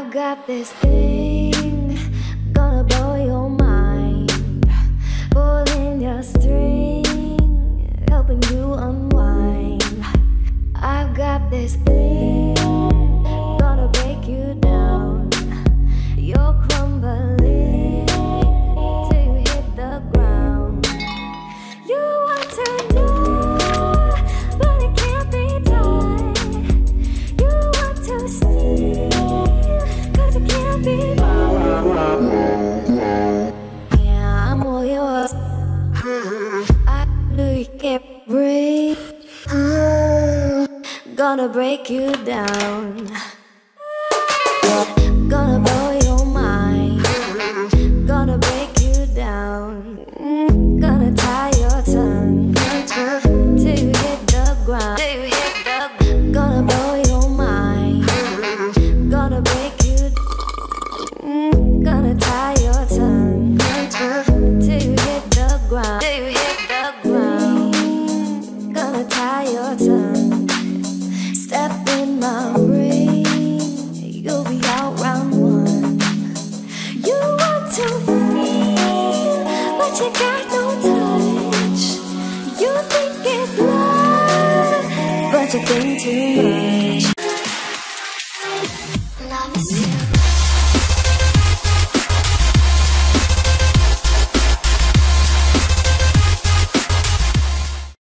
I've got this thing, gonna blow your mind, pulling your string, helping you unwind. I've got this thing, gonna break you down. You're crumbling till you hit the ground. You want to know, but it can't be done. You want to steal, cause it can't be mine. Yeah, I'm all yours. I really can't breathe. Gonna break you down. Gonna blow your mind. Gonna break you down. Gonna tie your tongue till you hit the ground. Gonna blow your mind. Gonna break you. Gonna tie your tongue till you hit the ground. Gonna tie your tongue. Step in my ring, you'll be out round one. You want to feel, but you got no touch. You think it's love, but you think too much.